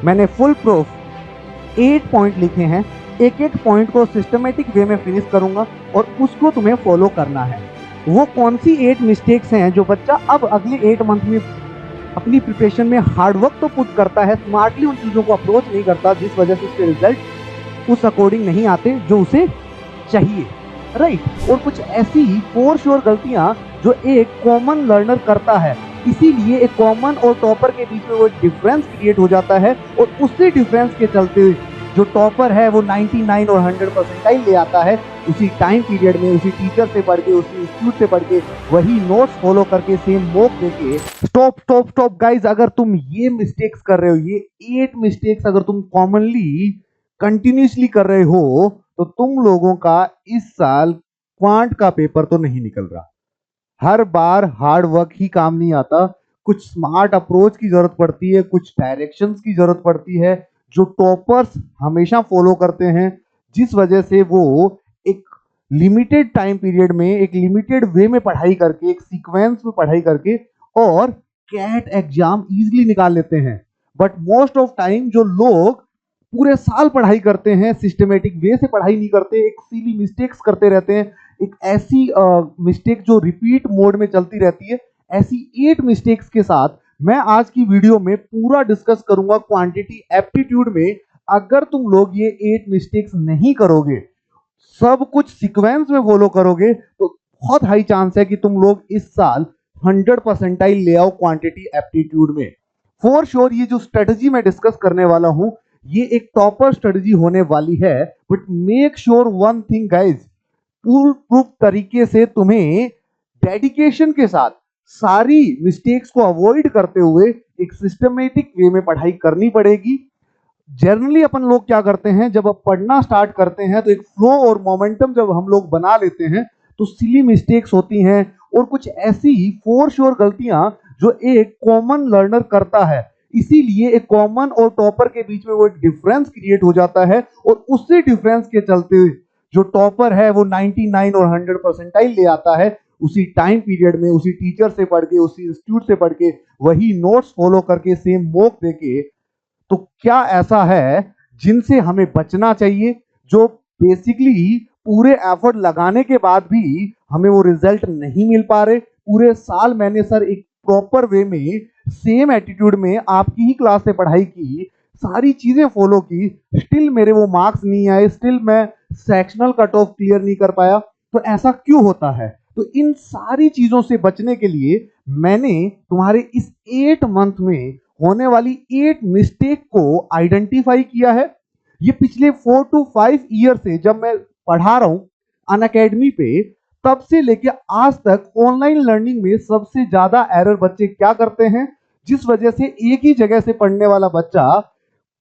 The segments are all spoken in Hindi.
मैंने फुल प्रूफ 8 पॉइंट लिखे हैं। एक एक पॉइंट को सिस्टमेटिक वे में फिनिश करूंगा और उसको तुम्हें फॉलो करना है। वो कौन सी 8 मिस्टेक्स हैं जो बच्चा अब अगले 8 मंथ में अपनी प्रिपरेशन में हार्ड वर्क तो पुट करता है, स्मार्टली उन चीज़ों को अप्रोच नहीं करता, जिस वजह से उसके रिजल्ट उस अकॉर्डिंग नहीं आते जो उसे चाहिए, राइट। और कुछ ऐसी फॉर श्योर गलतियां जो एक कॉमन लर्नर करता है, इसीलिए एक कॉमन और टॉपर के बीच में वो डिफरेंस क्रिएट हो जाता है और उसी डिफरेंस के चलते जो टॉपर है वो 99 और 100 परसेंटाइल ले आता है उसी टाइम पीरियड में, उसी टीचर से पढ़ के, उसी इंस्टीट्यूट से पढ़ के, वही नोट्स फॉलो करके, सेम मॉक देके। स्टॉप स्टॉप स्टॉप गाइज, अगर तुम ये मिस्टेक्स कर रहे हो, ये 8 मिस्टेक्स अगर तुम कॉमनली कंटिन्यूसली कर रहे हो, तो तुम लोगों का इस साल क्वांट का पेपर तो नहीं निकल रहा। हर बार हार्ड वर्क ही काम नहीं आता, कुछ स्मार्ट अप्रोच की जरूरत पड़ती है, कुछ डायरेक्शंस की जरूरत पड़ती है जो टॉपर्स हमेशा फॉलो करते हैं, जिस वजह से वो एक लिमिटेड टाइम पीरियड में, एक लिमिटेड वे में पढ़ाई करके, एक सीक्वेंस में पढ़ाई करके और कैट एग्जाम इजीली निकाल लेते हैं। बट मोस्ट ऑफ टाइम जो लोग पूरे साल पढ़ाई करते हैं, सिस्टमेटिक वे से पढ़ाई नहीं करते, एक सिली मिस्टेक्स करते रहते हैं, एक ऐसी मिस्टेक जो रिपीट मोड में चलती रहती है, ऐसी 8 मिस्टेक्स के साथ मैं आज की वीडियो में पूरा डिस्कस करूंगा क्वांटिटी एप्टीट्यूड में। अगर तुम लोग ये 8 मिस्टेक्स नहीं करोगे, सब कुछ सीक्वेंस में फॉलो करोगे, तो बहुत हाई चांस है कि तुम लोग इस साल 100 परसेंटाइल ले आओ क्वांटिटी एप्टीट्यूड में। फॉर श्योर ये जो स्ट्रेटजी मैं डिस्कस करने वाला हूं, ये एक टॉपर स्ट्रेटजी होने वाली है। But make sure one thing guys, full proof तरीके से तुम्हें डेडिकेशन के साथ सारी मिस्टेक्स को अवॉइड करते हुए एक सिस्टमेटिक वे में पढ़ाई करनी पड़ेगी। जनरली अपन लोग क्या करते हैं, जब अब पढ़ना स्टार्ट करते हैं तो एक फ्लो और मोमेंटम जब हम लोग बना लेते हैं तो सिली मिस्टेक्स होती हैं और कुछ ऐसी फॉर श्योर गलतियां जो एक कॉमन लर्नर करता है, इसीलिए एक कॉमन और टॉपर के बीच में वो एक डिफरेंस क्रिएट हो जाता है और उसी डिफरेंस के चलते जो टॉपर है वो 99 और 100 परसेंटाइल ले आता है उसी टाइम पीरियड में, उसी टीचर से पढ़ के, उसी इंस्टीट्यूट से पढ़ के, वही नोट्स फॉलो करके, सेम मॉक देके। तो क्या ऐसा है जिनसे हमें बचना चाहिए, जो बेसिकली पूरे एफर्ट लगाने के बाद भी हमें वो रिजल्ट नहीं मिल पा रहे? पूरे साल मैंने सर एक प्रॉपर वे में, सेम एटीट्यूड में आपकी ही क्लास से पढ़ाई की, सारी चीजें फॉलो की, स्टिल मेरे वो मार्क्स नहीं आए, स्टिल मैं सेक्शनल कट ऑफ क्लियर नहीं कर पाया। तो ऐसा क्यों होता है? तो इन सारी चीजों से बचने के लिए मैंने तुम्हारे इस 8 मंथ में होने वाली 8 मिस्टेक को आइडेंटिफाई किया है। ये पिछले 4 to 5 ईयर से जब मैं पढ़ा रहा हूं अनअकैडमी पे, तब से लेके आज तक ऑनलाइन लर्निंग में सबसे ज्यादा एरर बच्चे क्या करते हैं, जिस वजह से एक ही जगह से पढ़ने वाला बच्चा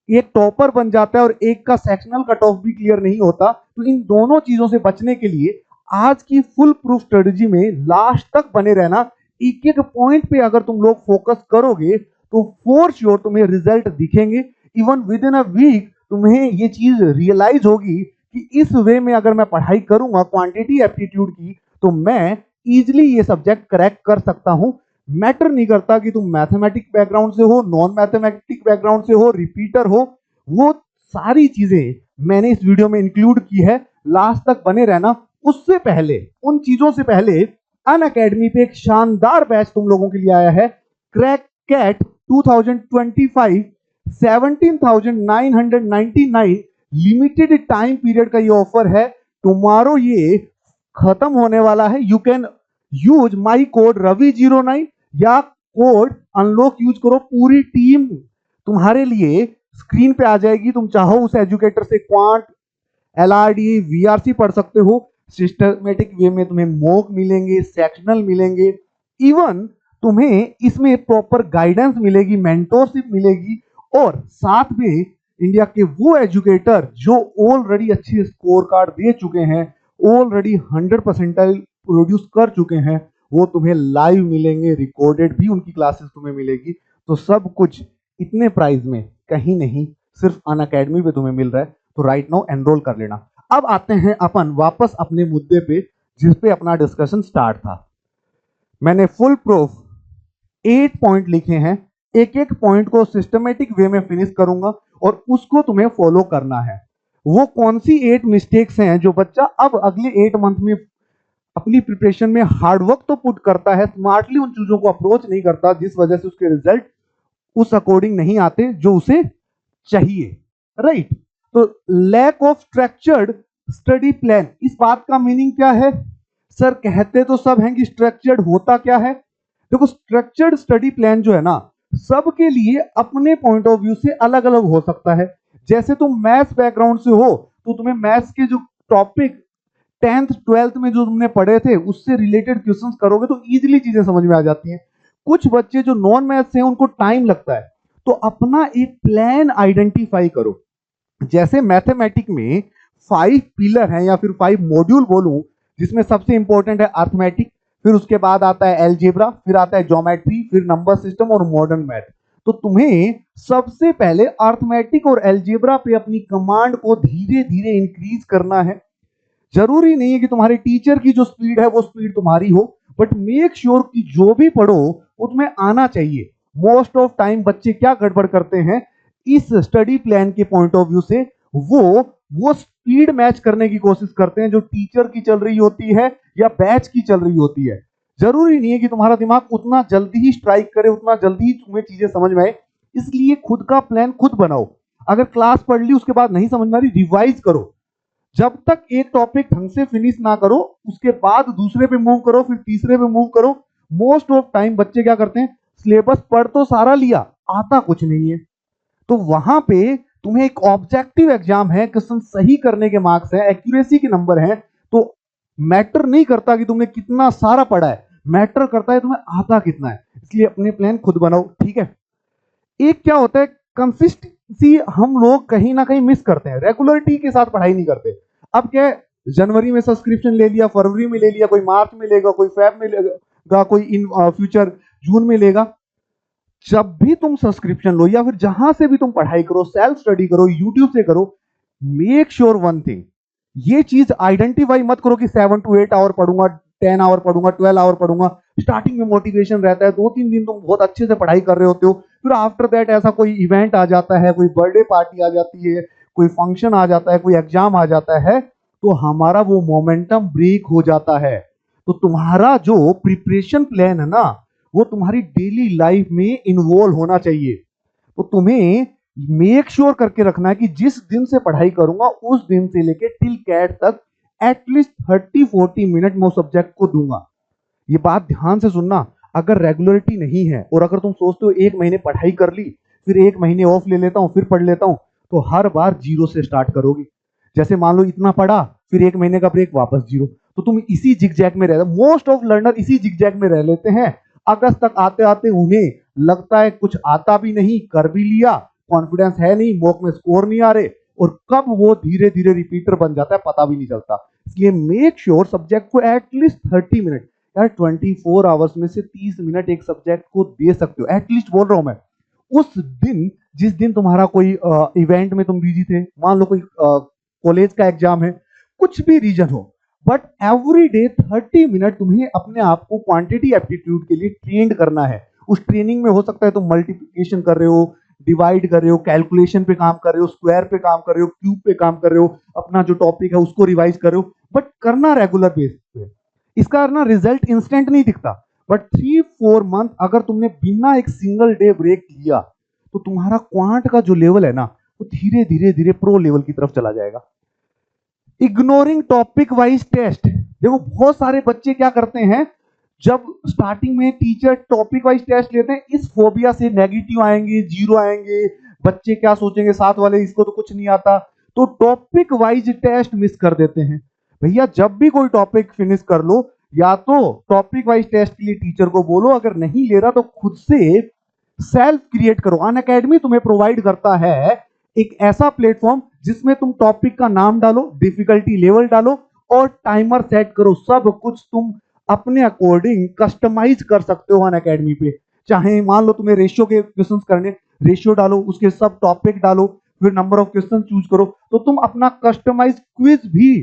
एक टॉपर बन जाता है और एक का सेक्शनल कट ऑफ भी क्लियर नहीं होता। तो इन दोनों चीजों से बचने के लिए आज की फुल प्रूफ स्ट्रेटजी में लास्ट तक बने रहना। एक एक पॉइंट पे अगर तुम लोग फोकस करोगे तो फॉर श्योर तुम्हें रिजल्ट दिखेंगे। Even within a week तुम्हें ये चीज रियलाइज होगी कि इस वे में अगर मैं पढ़ाई करूंगा क्वांटिटी एप्टीट्यूड की, तो मैं इजिली ये सब्जेक्ट क्रैक कर सकता हूं। मैटर नहीं करता कि तुम मैथमेटिक बैकग्राउंड से हो, नॉन मैथमेटिक बैकग्राउंड से हो, रिपीटर हो, वो सारी चीजें मैंने इस वीडियो में इंक्लूड की है। लास्ट तक बने रहना। उससे पहले, उन चीजों से पहले, अनअकैडमी पे एक शानदार बैच तुम लोगों के लिए आया है, crack CAT 2025, 17,999 limited time period का ये ऑफर है। टुमारो ये खत्म होने वाला है। You can use my code रवि09 या कोड अनलॉक यूज करो। पूरी टीम तुम्हारे लिए स्क्रीन पे आ जाएगी। तुम चाहो उस एजुकेटर से क्वांट, एलआरडी, वीआरसी पढ़ सकते हो। सिस्टमेटिक वे में तुम्हें मॉक मिलेंगे, सेक्शनल मिलेंगे, इवन तुम्हें इसमें प्रॉपर गाइडेंस मिलेगी, मेंटोरशिप मिलेगी, और साथ में इंडिया के वो एजुकेटर जो ऑलरेडी अच्छे स्कोर कार्ड दे चुके हैं, ऑलरेडी 100 परसेंटाइल प्रोड्यूस कर चुके हैं, वो तुम्हें लाइव मिलेंगे, रिकॉर्डेड भी उनकी क्लासेस तुम्हें मिलेगी। तो सब कुछ इतने प्राइस में कहीं नहीं, सिर्फ अनअकैडमी पे तुम्हें मिल रहा है। तो राइट नाउ एनरोल कर लेना। अब आते हैं अपन वापस अपने मुद्दे पे, जिस पे अपना डिस्कशन स्टार्ट था। मैंने फुल प्रूफ 8 पॉइंट लिखे हैं। एक एक पॉइंट को सिस्टमेटिक वे में फिनिश करूंगा और उसको तुम्हें फॉलो करना है। वो कौन सी 8 मिस्टेक्स हैं जो बच्चा अब अगले 8 मंथ में अपनी प्रिपरेशन में हार्डवर्क तो पुट करता है, स्मार्टली उन चीजों को अप्रोच नहीं करता, जिस वजह से उसके रिजल्ट उस अकॉर्डिंग नहीं आते जो उसे चाहिए, राइट। तो lack of structured study plan, इस बात का मीनिंग क्या है? सर कहते तो सब हैं कि स्ट्रक्चर्ड होता क्या है? देखो, स्ट्रक्चर्ड स्टडी प्लान जो है ना, सबके लिए अपने पॉइंट ऑफ व्यू से अलग अलग हो सकता है। जैसे तुम मैथ्स बैकग्राउंड से हो तो तुम्हें मैथ्स के जो टॉपिक 10th 12th में जो तुमने पढ़े थे उससे रिलेटेड क्वेश्चंस करोगे तो इजीली चीजें समझ में आ जाती हैं। कुछ बच्चे जो नॉन मैथ्स हैं उनको टाइम लगता है, तो अपना एक प्लान आइडेंटिफाई करो। जैसे मैथमेटिक में 5 पिलर हैं या फिर 5 मॉड्यूल बोलूं, जिसमें सबसे इंपॉर्टेंट है अर्थमेटिक, फिर उसके बाद आता है एलजेब्रा, फिर आता है ज्योमेट्री, फिर नंबर सिस्टम और मॉडर्न मैथ। तो तुम्हें सबसे पहले अर्थमेटिक और एलजेब्रा पे अपनी कमांड को धीरे धीरे इंक्रीज करना है। जरूरी नहीं है कि तुम्हारे टीचर की जो स्पीड है वो स्पीड तुम्हारी हो, बट मेक श्योर कि जो भी पढ़ो वो तुम्हें आना चाहिए। मोस्ट ऑफ टाइम बच्चे क्या गड़बड़ करते हैं, इस स्टडी प्लान के पॉइंट ऑफ व्यू से वो स्पीड मैच करने की कोशिश करते हैं जो टीचर की चल रही होती है या बैच की चल रही होती है। जरूरी नहीं है कि तुम्हारा दिमाग उतना जल्दी ही स्ट्राइक करे, उतना जल्दी ही तुम्हें चीजें समझ में आए। इसलिए खुद का प्लान खुद बनाओ। अगर क्लास पढ़ ली उसके बाद नहीं समझ में आ रही, रिवाइज करो। जब तक एक टॉपिक ढंग से फिनिश ना करो उसके बाद दूसरे पे मूव करो, फिर तीसरे पे मूव करो। मोस्ट ऑफ टाइम बच्चे क्या करते हैं, सिलेबस पढ़ तो सारा लिया, आता कुछ नहीं है। तो वहां पे तुम्हें एक ऑब्जेक्टिव एग्जाम है, क्वेश्चन सही करने के मार्क्स है, एक्यूरेसी के नंबर है। तो मैटर नहीं करता कि तुमने कितना सारा पढ़ा है, मैटर करता है तुम्हें आता कितना है। इसलिए अपने प्लान खुद बनाओ, ठीक है। एक क्या होता है, कंसिस्टेंसी हम लोग कहीं ना कहीं मिस करते हैं, रेगुलरिटी के साथ पढ़ाई नहीं करते। अब क्या है, जनवरी में सब्सक्रिप्शन ले लिया, फरवरी में ले लिया, कोई मार्च में लेगा, कोई फेब में लेगा, कोई इन फ्यूचर जून में लेगा। जब भी तुम सब्सक्रिप्शन लो या फिर जहां से भी तुम पढ़ाई करो, सेल्फ स्टडी करो, यूट्यूब से करो, मेक श्योर वन थिंग, ये चीज आइडेंटिफाई मत करो कि 7 to 8 आवर पढ़ूंगा, 10 आवर पढ़ूंगा, 12 आवर पढ़ूंगा। स्टार्टिंग में मोटिवेशन रहता है, 2-3 दिन तुम बहुत अच्छे से पढ़ाई कर रहे होते हो, फिर आफ्टर दैट ऐसा कोई इवेंट आ जाता है, कोई बर्थडे पार्टी आ जाती है, कोई फंक्शन आ जाता है, कोई एग्जाम आ जाता है, तो हमारा वो मोमेंटम ब्रेक हो जाता है। तो तुम्हारा जो प्रिपरेशन प्लान है ना, वो तुम्हारी डेली लाइफ में इन्वॉल्व होना चाहिए। तो तुम्हें मेक श्योर करके रखना है कि जिस दिन से पढ़ाई करूंगा उस दिन से लेके टिल कैट तक एटलीस्ट 30-40 मिनट मैं उस सब्जेक्ट को दूंगा। ये बात ध्यान से सुनना। अगर रेगुलरिटी नहीं है और अगर तुम सोचते हो 1 महीने पढ़ाई कर ली, फिर 1 महीने ऑफ ले लेता हूं, फिर पढ़ लेता हूं, तो हर बार जीरो से स्टार्ट करोगे। जैसे मान लो इतना पढ़ा, फिर 1 महीने का ब्रेक, वापस जीरो, तो तुम इसी जिगजैग में रह, मोस्ट ऑफ लर्नर इसी जिगजैग में रह लेते हैं। अगस्त तक आते आते उन्हें लगता है कुछ आता भी नहीं, कर भी लिया, कॉन्फिडेंस है नहीं, मॉक में स्कोर नहीं आ रहे, और कब वो धीरे धीरे रिपीटर बन जाता है पता भी नहीं चलता। इसलिए मेक श्योर सब्जेक्ट को एटलीस्ट 30 मिनट, यार 24 आवर्स में से 30 मिनट एक सब्जेक्ट को दे सकते हो, एटलीस्ट बोल रहा हूं मैं। उस दिन, जिस दिन तुम्हारा कोई इवेंट में तुम बिजी थे, मान लो कोई कॉलेज का एग्जाम है, कुछ भी रीजन हो, बट एवरी डे 30 मिनट तुम्हें अपने आप को क्वांटिटी एप्टीट्यूड के लिए ट्रेंड करना है। उस ट्रेनिंग में हो सकता है तुम मल्टीप्लिकेशन कर रहे हो, डिवाइड कर रहे हो, कैलकुलेशन पे काम कर रहे हो, स्क्वायर पे काम कर रहे हो, क्यूब पे काम कर रहे हो, अपना जो टॉपिक है उसको रिवाइज कर रहे हो, बट करना रेगुलर बेसिस पे। इसका ना रिजल्ट इंस्टेंट नहीं दिखता, बट 3-4 मंथ अगर तुमने बिना एक सिंगल डे ब्रेक लिया तो तुम्हारा क्वांट का जो लेवल है ना, वो धीरे धीरे धीरे प्रो लेवल की तरफ चला जाएगा। इग्नोरिंग टॉपिक वाइज टेस्ट, देखो बहुत सारे बच्चे क्या करते हैं, जब स्टार्टिंग में टीचर टॉपिक वाइज टेस्ट लेते हैं, इस फोबिया से नेगेटिव आएंगे, जीरो आएंगे, बच्चे क्या सोचेंगे साथ वाले इसको तो कुछ नहीं आता, तो टॉपिक वाइज टेस्ट मिस कर देते हैं। भैया जब भी कोई टॉपिक फिनिश कर लो, या तो टॉपिक वाइज टेस्ट के लिए टीचर को बोलो, अगर नहीं ले रहा तो खुद से सेल्फ क्रिएट करो। अनअकैडमी तुम्हें प्रोवाइड करता है एक ऐसा प्लेटफॉर्म जिसमें तुम टॉपिक का नाम डालो, डिफिकल्टी लेवल डालो और टाइमर सेट करो। सब कुछ तुम अपने अकॉर्डिंग कस्टमाइज कर सकते हो अनअकैडमी पे। चाहे मान लो तुम्हें रेशियो के क्वेश्चंस करने, रेशियो डालो, उसके सब टॉपिक डालो, फिर नंबर ऑफ क्वेश्चन चूज करो, तो तुम अपना कस्टमाइज क्विज भी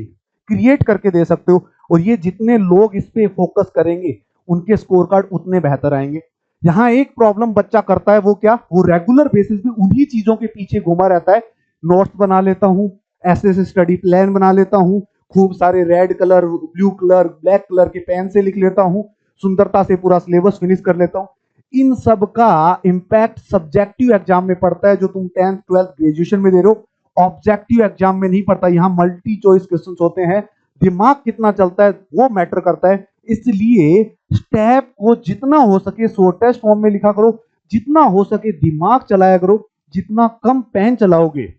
क्रिएट करके दे सकते हो। और ये जितने लोग इस पे फोकस करेंगे उनके स्कोर कार्ड उतने बेहतर आएंगे। यहाँ एक प्रॉब्लम बच्चा करता है, वो क्या, वो रेगुलर बेसिस पे उन्हीं चीजों के पीछे घुमा रहता है। नोट्स बना लेता हूँ, ऐसे ऐसे स्टडी प्लान बना लेता हूँ, खूब सारे red colour, blue colour, black colour के पेन से लिख लेता हूँ, सुंदरता से पूरा सिलेबस फिनिश कर लेता हूँ। इन सब का इम्पैक्ट सब्जेक्टिव एग्जाम में पड़ता है, जो तुम 10th 12th ग्रेजुएशन में दे रहे हो। ऑब्जेक्टिव एग्जाम में नहीं पड़ता। यहाँ मल्टी चॉइस क्वेश्चन होते हैं, दिमाग कितना चलता है वो मैटर करता है। इसलिए स्टेप को जितना हो सके शॉर्टेस्ट फॉर्म में लिखा करो, जितना हो सके दिमाग चलाया करो। जितना कम पेन चलाओगे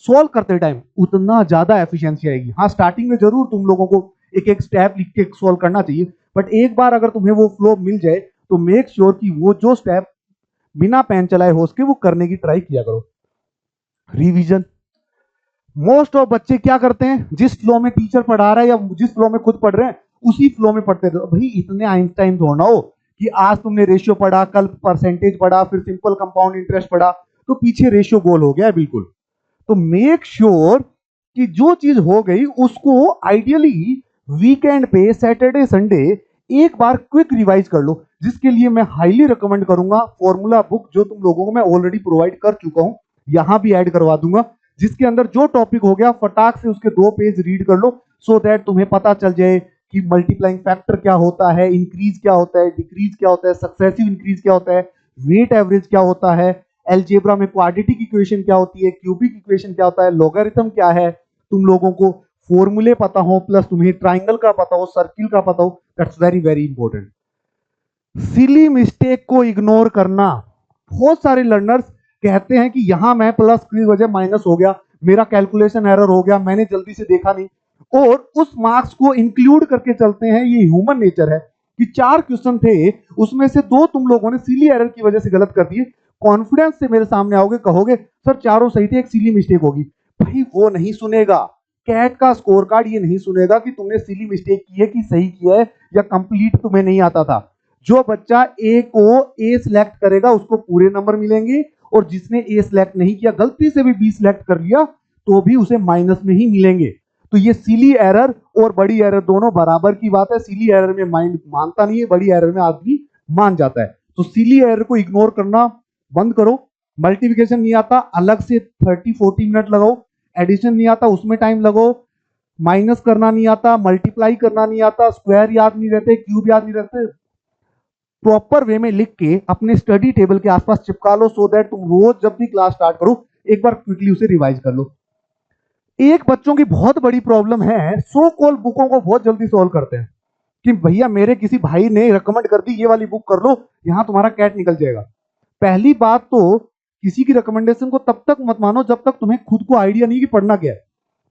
सॉल्व करते टाइम, उतना ज्यादा एफिशिएंसी आएगी। हाँ, स्टार्टिंग में जरूर तुम लोगों को एक एक स्टेप लिख के सॉल्व करना चाहिए, बट एक बार अगर तुम्हें वो फ्लो मिल जाए तो मेक श्योर कि वो जो स्टेप बिना पेन चलाए हो सके वो करने की ट्राई किया करो। रिवीजन, मोस्ट ऑफ बच्चे क्या करते हैं, जिस फ्लो में टीचर पढ़ा रहा है या जिस फ्लो में खुद पढ़ रहे हैं उसी फ्लो में पढ़ते रहो। भाई इतने आइंस्टाइन थोड़ा हो कि आज तुमने रेशियो पढ़ा, कल परसेंटेज पढ़ा, फिर सिंपल कंपाउंड इंटरेस्ट पढ़ा, तो पीछे रेशियो गोल हो गया बिल्कुल। तो मेक श्योर कि जो चीज हो गई उसको आइडियली वीकेंड पे सैटरडे संडे एक बार क्विक रिवाइज कर लो, जिसके लिए मैं हाईली रिकमेंड करूंगा फॉर्मूला बुक, जो तुम लोगों को मैं ऑलरेडी प्रोवाइड कर चुका हूं, यहां भी ऐड करवा दूंगा, जिसके अंदर जो टॉपिक हो गया फटाक से उसके 2 पेज रीड कर लो, सो दैट तुम्हें पता चल जाए कि मल्टीप्लाइंग फैक्टर क्या होता है, इंक्रीज क्या होता है, डिक्रीज क्या होता है, सक्सेसिव इंक्रीज क्या होता है, वेट एवरेज क्या होता है, एलजेब्रा में क्वाड्रेटिक इक्वेशन क्या होती है, क्यूबिक इक्वेशन क्या होता है, लॉगरिथम क्या है। तुम लोगों को फॉर्मूले पता हो, प्लस तुम्हें ट्राइंगल का पता हो, सर्किल का पता हो, that's very very important. Silly mistake को इग्नोर करना। बहुत सारे लर्नर्स कहते हैं कि यहां मैं प्लस की वजह माइनस हो गया, मेरा कैलकुलेशन एरर हो गया, मैंने जल्दी से देखा नहीं, और उस मार्क्स को इंक्लूड करके चलते हैं। ये ह्यूमन नेचर है कि 4 क्वेश्चन थे, उसमें से 2 तुम लोगों ने सिली एरर की वजह से गलत कर दिए। कॉन्फिडेंस से मेरे सामने आओगे, कहोगे सर चारों सही थे, एक सिली मिस्टेक होगी। भाई वो नहीं सुनेगा, कैट का स्कोर कार्ड ये नहीं सुनेगा कि तुमने सिली मिस्टेक की है कि सही किया है, या कंप्लीट तुम्हें नहीं आता था। जो बच्चा ए को ए सिलेक्ट करेगा उसको पूरे नंबर मिलेंगे, और जिसने ए सिलेक्ट नहीं किया, गलती से भी बी सिलेक्ट कर लिया, तो भी उसे माइनस में ही मिलेंगे। तो ये सिली एरर और बड़ी एरर दोनों बराबर की बात है। सिली एरर में माइंड मानता नहीं है, बड़ी एरर में आदमी मान जाता है। तो सिली एरर को इग्नोर करना बंद करो। मल्टीप्लिकेशन नहीं आता, अलग से 30-40 मिनट लगाओ। एडिशन नहीं आता, उसमें टाइम लगाओ। माइनस करना नहीं आता, मल्टीप्लाई करना नहीं आता, स्क्वायर याद नहीं रहते, क्यूब याद नहीं रहते, प्रॉपर वे में लिख के अपने स्टडी टेबल के आसपास चिपका लो, सो दैट तुम रोज जब भी क्लास स्टार्ट करो एक बार क्विकली उसे रिवाइज कर लो। एक बच्चों की बहुत बड़ी प्रॉब्लम है, सो कॉल बुकों को बहुत जल्दी सॉल्व करते हैं कि भैया मेरे किसी भाई ने रिकमेंड कर दी, ये वाली बुक कर लो, यहां तुम्हारा कैट निकल जाएगा। पहली बात तो किसी की रिकमेंडेशन को तब तक मत मानो जब तक तुम्हें खुद को आइडिया नहीं कि पढ़ना क्या है।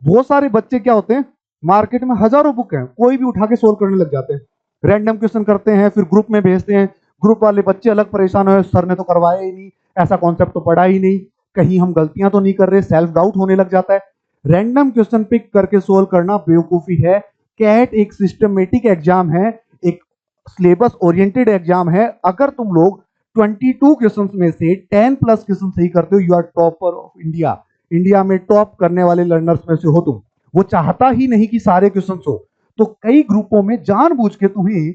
बहुत सारे बच्चे क्या होते हैं, मार्केट में हजारों बुक हैं, कोई भी उठा के सोल्व करने लग जाते हैं, रैंडम क्वेश्चन करते हैं, फिर ग्रुप में भेजते हैं, ग्रुप वाले बच्चे अलग परेशान हो, सर ने तो करवाया ही नहीं, ऐसा कॉन्सेप्ट तो पढ़ा ही नहीं, कहीं हम गलतियां तो नहीं कर रहे, सेल्फ डाउट होने लग जाता है। रैंडम क्वेश्चन पिक करके सोल्व करना बेवकूफी है। कैट एक सिस्टमेटिक एग्जाम है, एक सिलेबस ओरिएंटेड एग्जाम है। अगर तुम लोग 22 क्वेश्चंस में से 10 प्लस क्वेश्चन सही करते हो, you are topper of India. India में टॉप करने वाले लर्नर्स में से हो तुम। वो चाहता ही नहीं कि सारे क्वेश्चंस हो, तो कई ग्रुपों में जानबूझ के तुम्हें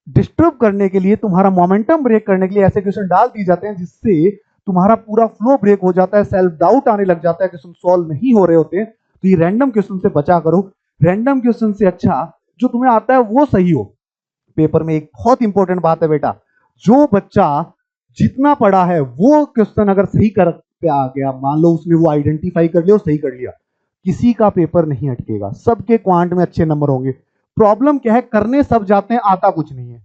डिस्टर्ब करने के लिए, तुम्हारा मोमेंटम ब्रेक करने के लिए ऐसे क्वेश्चन डाल दिए जाते हैं, जिससे तुम्हारा पूरा फ्लो ब्रेक हो जाता है, सेल्फ डाउट आने लग जाता है, क्वेश्चन सॉल्व नहीं हो रहे होते। तो ये रैंडम क्वेश्चन से बचा करो। रैंडम क्वेश्चन से अच्छा जो तुम्हें आता है वो सही हो। पेपर में एक बहुत इंपॉर्टेंट बात है बेटा, जो बच्चा जितना पढ़ा है वो क्वेश्चन अगर सही कर पे आ गया, मान लो उसने वो आइडेंटिफाई कर लिया और सही कर लिया, किसी का पेपर नहीं अटकेगा, सबके क्वांट में अच्छे नंबर होंगे। प्रॉब्लम क्या है, करने सब जाते हैं, आता कुछ नहीं है।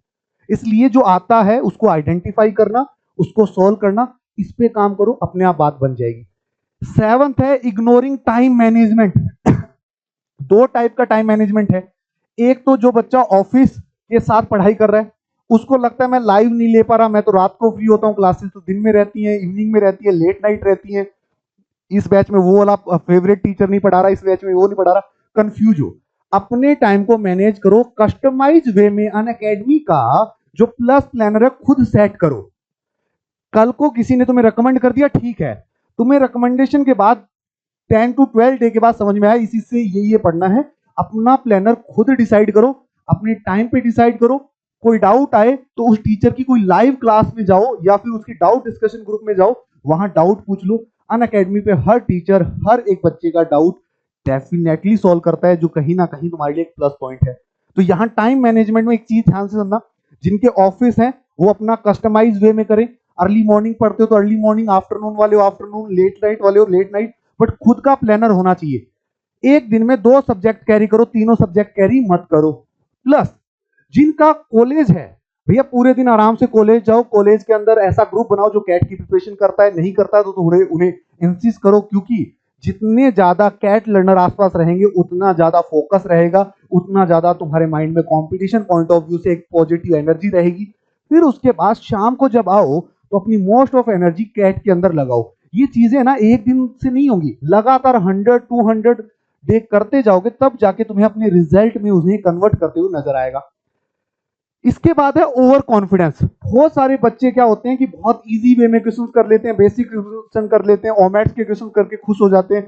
इसलिए जो आता है उसको आइडेंटिफाई करना, उसको सोल्व करना, इस पे काम करो, अपने आप बात बन जाएगी। 7th है इग्नोरिंग टाइम मैनेजमेंट। 2 टाइप का टाइम मैनेजमेंट है। एक तो जो बच्चा ऑफिस के साथ पढ़ाई कर रहा है, उसको लगता है मैं लाइव नहीं ले पा रहा, मैं तो रात को फ्री होता हूँ, क्लासेस तो दिन में रहती हैं, इवनिंग में रहती है, लेट नाइट रहती है, इस बैच में वो वाला फेवरेट टीचर नहीं पढ़ा रहा, इस बैच में वो नहीं पढ़ा रहा, कंफ्यूज हो। अपने टाइम को मैनेज करो, कस्टमाइज वे में अनअकैडमी का जो प्लस प्लानर है खुद सेट करो। कल को किसी ने तुम्हें रिकमेंड कर दिया, ठीक है, तुम्हें रिकमेंडेशन के बाद 10 to 12 डे के बाद समझ में आया इसी से ये पढ़ना है, अपना प्लानर खुद डिसाइड करो, अपने टाइम पे डिसाइड करो, कोई डाउट आए तो उस टीचर की कोई लाइव क्लास में जाओ या फिर उसकी डाउट डिस्कशन ग्रुप में जाओ, वहां डाउट पूछ लो। अनअकैडमी पे हर टीचर हर एक बच्चे का डाउट डेफिनेटली सॉल्व करता है, जो कहीं ना कहीं तुम्हारे लिए एक प्लस पॉइंट है। तो यहाँ टाइम मैनेजमेंट में एक चीज ध्यान से समझना, जिनके ऑफिस है वो अपना कस्टमाइज वे में करें। अर्ली मॉर्निंग पढ़ते हो तो अर्ली मॉर्निंग, आफ्टरनून वाले हो आफ्टरनून, लेट नाइट वाले हो लेट नाइट, बट खुद का प्लानर होना चाहिए। एक दिन में 2 सब्जेक्ट कैरी करो, तीनों सब्जेक्ट कैरी मत करो। प्लस जिनका कॉलेज है, भैया पूरे दिन आराम से कॉलेज जाओ, कॉलेज के अंदर ऐसा ग्रुप बनाओ जो कैट की प्रिपरेशन करता है, नहीं करता है तो थोड़े उन्हें इंसिस्ट करो, क्योंकि जितने ज्यादा कैट लर्नर आसपास रहेंगे उतना ज्यादा फोकस रहेगा, उतना ज्यादा तुम्हारे माइंड में कंपटीशन पॉइंट ऑफ व्यू से एक पॉजिटिव एनर्जी रहेगी। फिर उसके बाद शाम को जब आओ तो अपनी मोस्ट ऑफ एनर्जी कैट के अंदर लगाओ। ये चीजें ना एक दिन से नहीं होंगी, लगातार 100-200 डे करते जाओगे, तब जाके तुम्हें अपने रिजल्ट में उन्हें कन्वर्ट करते हुए नजर आएगा। इसके बाद है ओवर कॉन्फिडेंस। बहुत सारे बच्चे क्या होते हैं कि बहुत इजी वे में क्वेश्चन कर लेते हैं, बेसिक क्वेश्चन कर लेते हैं, ओमैट्स के क्वेश्चन करके खुश हो जाते हैं।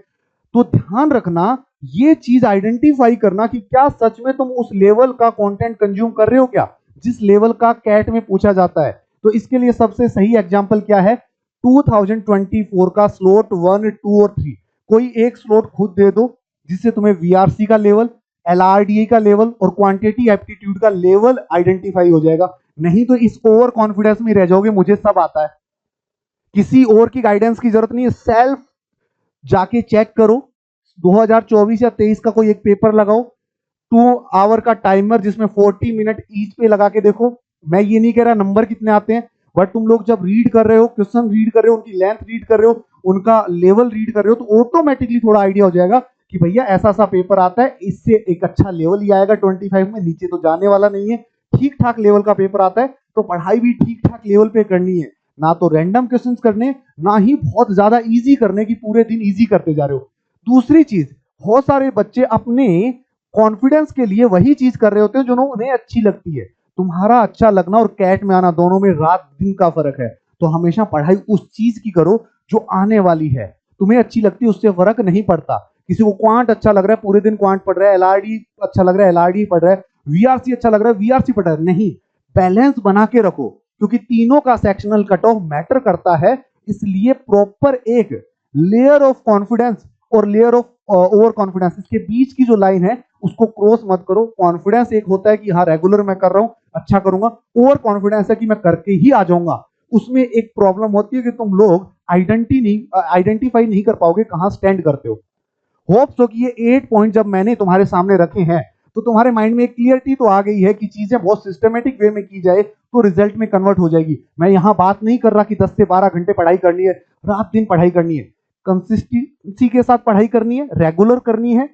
तो ध्यान रखना, ये चीज आइडेंटिफाई करना कि क्या सच में तुम उस लेवल का कंटेंट कंज्यूम कर रहे हो क्या, जिस लेवल का कैट में पूछा जाता है। तो इसके लिए सबसे सही एग्जांपल क्या है, 2024 का स्लॉट 1, 2 और 3, कोई एक स्लॉट खुद दे दो जिससे तुम्हें वीआरसी का लेवल, एलआरडीए का लेवल और क्वांटिटी एप्टीट्यूड का लेवल आइडेंटिफाई हो जाएगा। नहीं तो इस ओवर कॉन्फिडेंस में रह जाओगे, मुझे सब आता है, किसी और की गाइडेंस की जरूरत नहीं है। सेल्फ जाके चेक करो, 2024 या 23 का कोई एक पेपर लगाओ, 2 आवर का टाइमर जिसमें 40 मिनट ईच पे लगा के देखो। मैं ये नहीं कह रहा नंबर कितने आते हैं, बट तुम लोग जब रीड कर रहे हो, क्वेश्चन रीड कर रहे हो, उनकी लेंथ रीड कर रहे हो, उनका लेवल रीड कर रहे हो, तो ऑटोमेटिकली थोड़ा आइडिया हो जाएगा कि भैया ऐसा सा पेपर आता है, इससे एक अच्छा लेवल ही आएगा 25 में, नीचे तो जाने वाला नहीं है। ठीक ठाक लेवल का पेपर आता है तो पढ़ाई भी ठीक ठाक लेवल पे करनी है, ना तो रैंडम क्वेश्चंस करने, ना ही बहुत ज्यादा इजी करने की पूरे दिन इजी करते जा रहे हो। दूसरी चीज, बहुत सारे बच्चे अपने कॉन्फिडेंस के लिए वही चीज कर रहे होते हैं जो उन्हें अच्छी लगती है। तुम्हारा अच्छा लगना और कैट में आना दोनों में रात दिन का फर्क है। तो हमेशा पढ़ाई उस चीज की करो जो आने वाली है, तुम्हें अच्छी लगती है, उससे फर्क नहीं पड़ता। किसी को क्वांट अच्छा लग रहा है, पूरे दिन क्वांट पढ़ रहा है, एलआरडी अच्छा लग रहा है, एलआरडी पढ़ रहा है, वीआरसी अच्छा लग रहा है, वीआरसी पढ़ रहा है, नहीं, बैलेंस बना के रखो, क्योंकि तीनों का सेक्शनल कट ऑफ मैटर करता है। इसलिए प्रॉपर एक लेयर ऑफ कॉन्फिडेंस और लेयर ऑफ ओवर कॉन्फिडेंस, इसके बीच की जो लाइन है उसको क्रॉस मत करो। कॉन्फिडेंस एक होता है कि हाँ रेगुलर मैं कर रहा हूं, अच्छा करूंगा, ओवर कॉन्फिडेंस है कि मैं करके ही आ जाऊंगा। उसमें एक प्रॉब्लम होती है कि तुम लोग आइडेंटिफाई नहीं कर पाओगे कहां स्टैंड करते हो। होप सो कि ये 8 पॉइंट जब मैंने तुम्हारे सामने रखे हैं तो तुम्हारे माइंड में एक क्लियरिटी तो आ गई है कि चीजें बहुत सिस्टमेटिक वे में की जाए तो रिजल्ट में कन्वर्ट हो जाएगी। मैं यहां बात नहीं कर रहा कि 10 से 12 घंटे पढ़ाई करनी है, रात दिन पढ़ाई करनी है, कंसिस्टेंसी के साथ पढ़ाई करनी है, रेगुलर करनी है,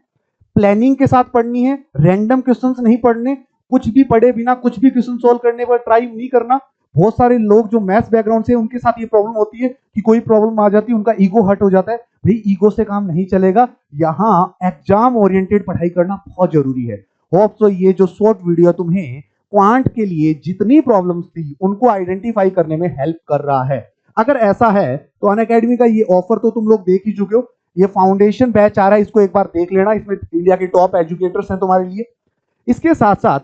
प्लानिंग के साथ पढ़नी है, रैंडम क्वेश्चंस नहीं पढ़ने, कुछ भी पढ़े बिना कुछ भी क्वेश्चन सॉल्व करने पर ट्राई नहीं करना। बहुत सारे लोग जो मैथ्स बैकग्राउंड से, उनके साथ ये प्रॉब्लम होती है कि कोई प्रॉब्लम आ जाती है उनका ईगो हर्ट हो जाता है। भाई ईगो से काम नहीं चलेगा, यहाँ एग्जाम ओरिएंटेड पढ़ाई करना बहुत जरूरी है। होप सो ये जो शॉर्ट वीडियो तुम्हें क्वांट के लिए जितनी प्रॉब्लम्स थी उनको आइडेंटिफाई करने में हेल्प कर रहा है। अगर ऐसा है तो अनअकैडमी का ये ऑफर तो तुम लोग देख ही चुके हो, ये फाउंडेशन बैच आ रहा है, इसको एक बार देख लेना, इसमें इंडिया के टॉप एजुकेटर्स हैं तुम्हारे लिए। इसके साथ साथ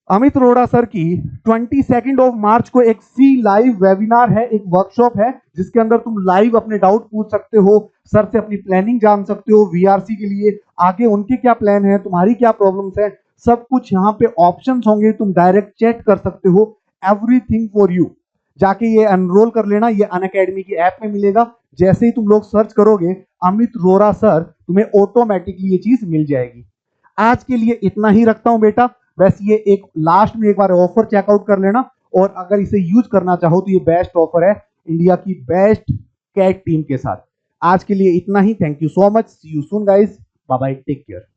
अमित रोड़ा सर की 22 मार्च को एक फ्री लाइव वेबिनार है, एक वर्कशॉप है, जिसके अंदर तुम लाइव अपने डाउट पूछ सकते हो, सर से अपनी प्लानिंग जान सकते हो, वीआरसी के लिए आगे उनके क्या प्लान है, तुम्हारी क्या प्रॉब्लम्स है, सब कुछ यहाँ पे ऑप्शंस होंगे, तुम डायरेक्ट चैट कर सकते हो, एवरीथिंग फॉर यू। जाके ये एनरोल कर लेना, ये अनअकैडमी की ऐप में मिलेगा। जैसे ही तुम लोग सर्च करोगे अमित रोड़ा सर, तुम्हें ऑटोमेटिकली ये चीज मिल जाएगी। आज के लिए इतना ही रखता हूं बेटा, बस ये एक लास्ट में एक बार ऑफर चेकआउट कर लेना, और अगर इसे यूज करना चाहो तो ये बेस्ट ऑफर है इंडिया की बेस्ट कैट टीम के साथ। आज के लिए इतना ही, thank you so much, see you soon guys, bye bye, take care.